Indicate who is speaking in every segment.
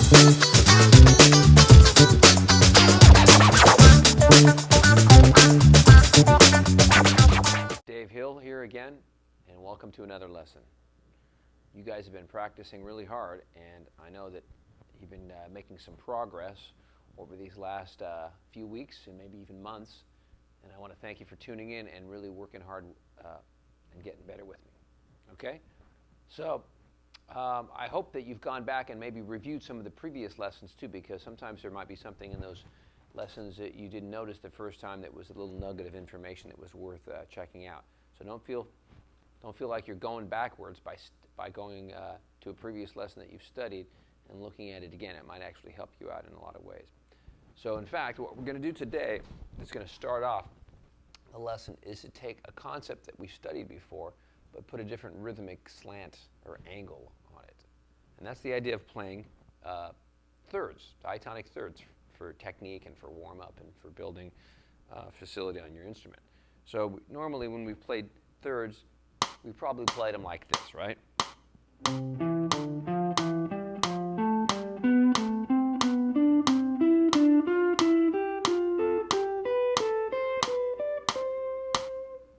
Speaker 1: Dave Hill here again, and welcome to another lesson. You guys have been practicing really hard, and I know that you've been making some progress over these last few weeks and maybe even months, and I want to thank you for tuning in and really working hard and getting better with me. Okay? So I hope that you've gone back and maybe reviewed some of the previous lessons too, because sometimes there might be something in those lessons that you didn't notice the first time that was a little nugget of information that was worth checking out. So don't feel like you're going backwards by going to a previous lesson that you've studied and looking at it again. It might actually help you out in a lot of ways. So in fact, what we're going to do today is going to start off the lesson is to take a concept that we studied before, but put a different rhythmic slant or angle on it. And that's the idea of playing thirds, diatonic thirds, for technique and for warm-up and for building facility on your instrument. So normally when we've played thirds, we probably played them like this, right?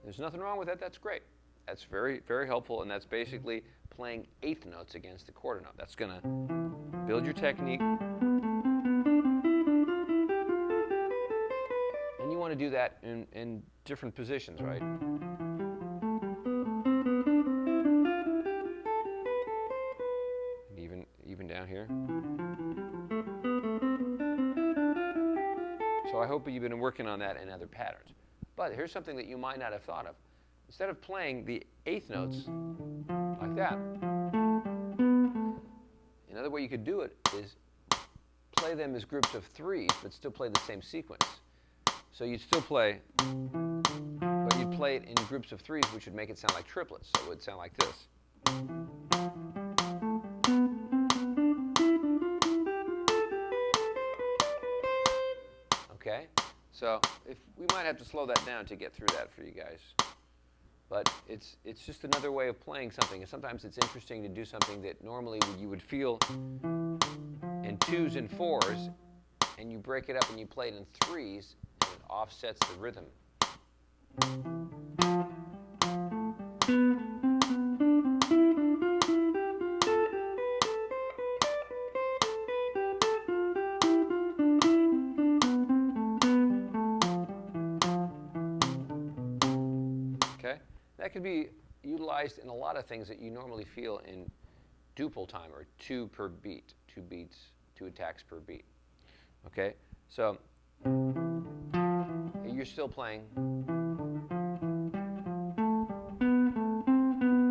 Speaker 1: There's nothing wrong with that. That's great. That's very, very helpful, and that's basically playing eighth notes against the quarter note. That's going to build your technique. And you want to do that in different positions, right? And even down here. So I hope you've been working on that in other patterns. But here's something that you might not have thought of. Instead of playing the eighth notes like that, another way you could do it is play them as groups of threes, but still play the same sequence. So you'd still play, but you'd play it in groups of threes, which would make it sound like triplets. So it would sound like this. Okay? So we might have to slow that down to get through that for you guys. But it's just another way of playing something. And sometimes it's interesting to do something that normally you would feel in twos and fours, and you break it up and you play it in threes, and it offsets the rhythm. That could be utilized in a lot of things that you normally feel in duple time, or two per beat, 2 beats, 2 attacks per beat. Okay, so you're still playing,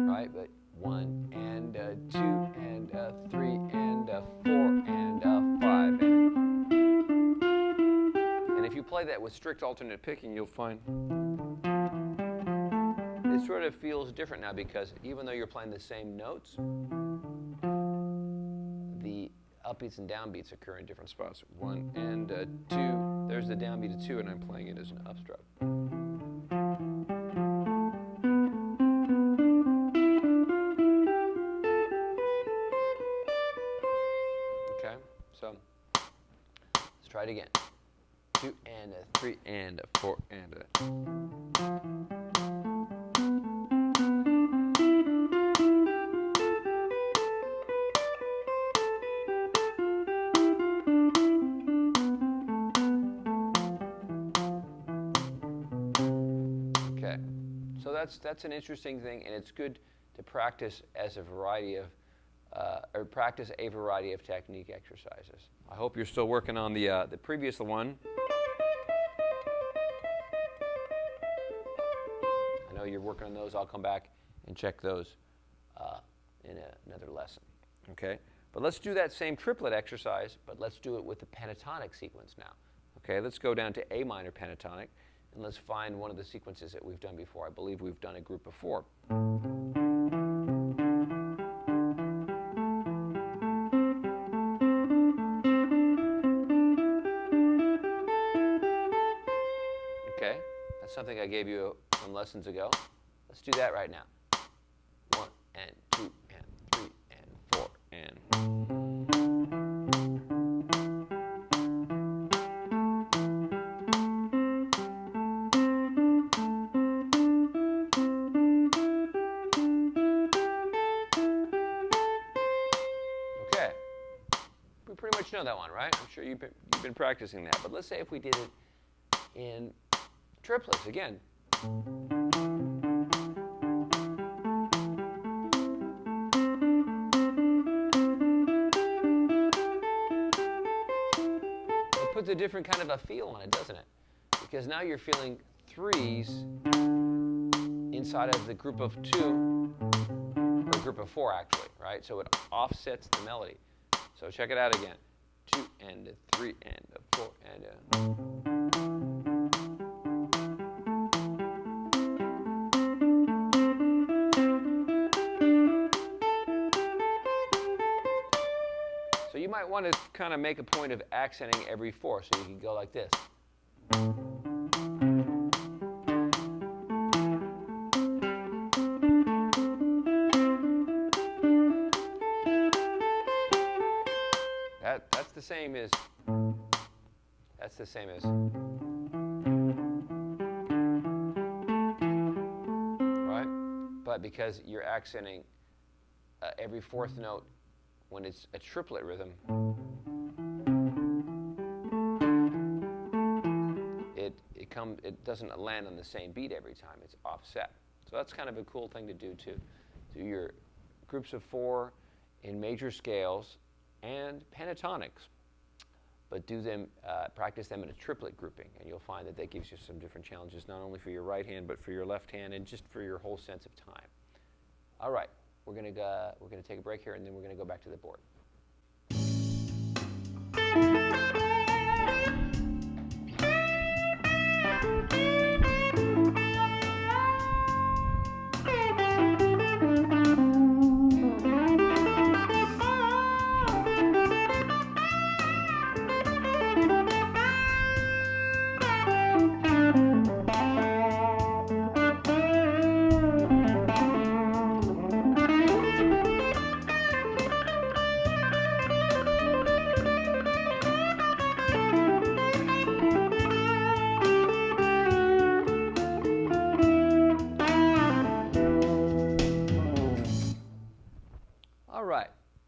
Speaker 1: right? But 1 and 2 and 3 and 4 and 5, and if you play that with strict alternate picking, you'll find it sort of feels different now, because even though you're playing the same notes, the upbeats and downbeats occur in different spots. 1 and 2, there's the downbeat of 2, and I'm playing it as an upstrut. Okay, so let's try it again. 2 and 3 and 4 and that's an interesting thing, and it's good to practice as a variety of practice a variety of technique exercises. I hope you're still working on the previous one. I know you're working on those. I'll come back and check those in another lesson. Okay, but let's do that same triplet exercise, but let's do it with the pentatonic sequence now. Okay, let's go down to A minor pentatonic. And let's find one of the sequences that we've done before. I believe we've done a group of 4. Okay, that's something I gave you some lessons ago. Let's do that right now. 1 and 2 and 3 and 4 and. We pretty much know that one, right? I'm sure you've been practicing that. But let's say if we did it in triplets again. It puts a different kind of a feel on it, doesn't it? Because now you're feeling threes inside of the group of two, or group of four actually, right? So it offsets the melody. So check it out again. 2 and a 3 and a 4 and a. So you might want to kind of make a point of accenting every 4, so you can go like this. That's the same as, right? But because you're accenting every 4th note when it's a triplet rhythm, it doesn't land on the same beat every time. It's offset. So that's kind of a cool thing to do too. Do your groups of 4 in major scales and pentatonics, but do them, practice them in a triplet grouping, and you'll find that that gives you some different challenges, not only for your right hand, but for your left hand, and just for your whole sense of time. All right, we're gonna take a break here, and then we're gonna go back to the board.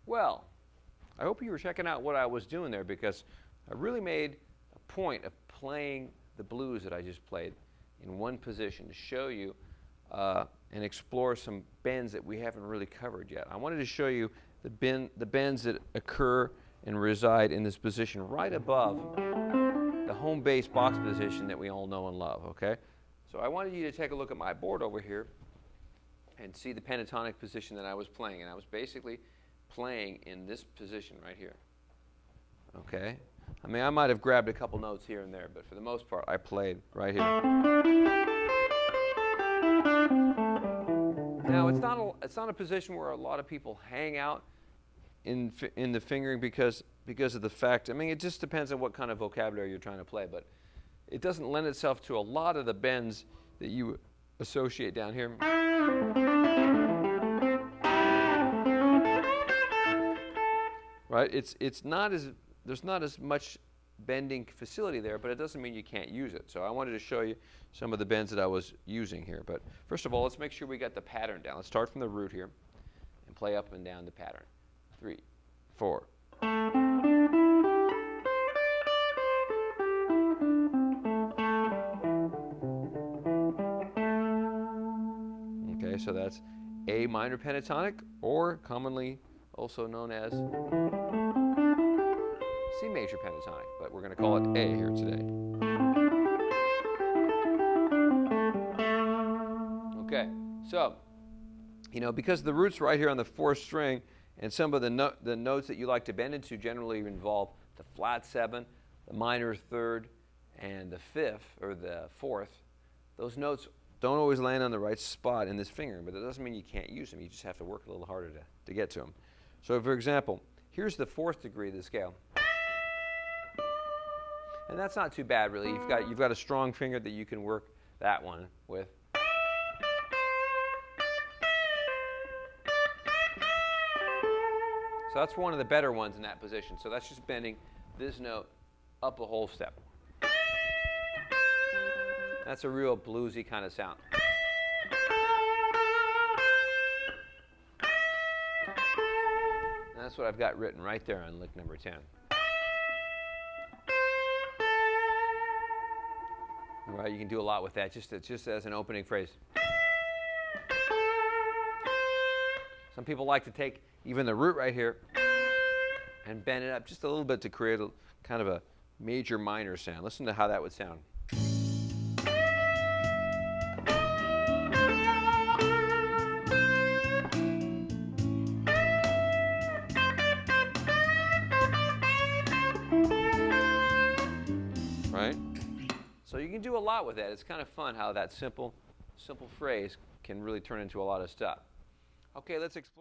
Speaker 1: Well, I hope you were checking out what I was doing there, because I really made a point of playing the blues that I just played in one position to show you and explore some bends that we haven't really covered yet. I wanted to show you the bends that occur and reside in this position right above the home bass box position that we all know and love, okay? So I wanted you to take a look at my board over here and see the pentatonic position that I was playing, and I was basically playing in this position right here. Okay? I mean, I might have grabbed a couple notes here and there, but for the most part, I played right here. Now, it's not a position where a lot of people hang out in the fingering because of the fact, I mean, it just depends on what kind of vocabulary you're trying to play, but it doesn't lend itself to a lot of the bends that you associate down here. Right? It's not as, there's not as much bending facility there, but it doesn't mean you can't use it. So I wanted to show you some of the bends that I was using here. But first of all, let's make sure we got the pattern down. Let's start from the root here and play up and down the pattern. 3, 4. Okay, so that's A minor pentatonic, or commonly also known as C major pentatonic, but we're going to call it A here today. Okay, so, because the root's right here on the 4th string, and some of the notes that you like to bend into generally involve the flat 7, the minor 3rd, and the 5th, or the 4th, those notes don't always land on the right spot in this fingering, but that doesn't mean you can't use them. You just have to work a little harder to get to them. So, for example, here's the 4th degree of the scale. And that's not too bad, really. You've got a strong finger that you can work that one with. So that's one of the better ones in that position. So that's just bending this note up a whole step. That's a real bluesy kind of sound. And That's what I've got written right there on lick number 10. All right, you can do a lot with that, just as an opening phrase. Some people like to take even the root right here and bend it up just a little bit to create a kind of a major minor sound. Listen to how that would sound. Right? So you can do a lot with that. It's kind of fun how that simple phrase can really turn into a lot of stuff. Okay, let's explore.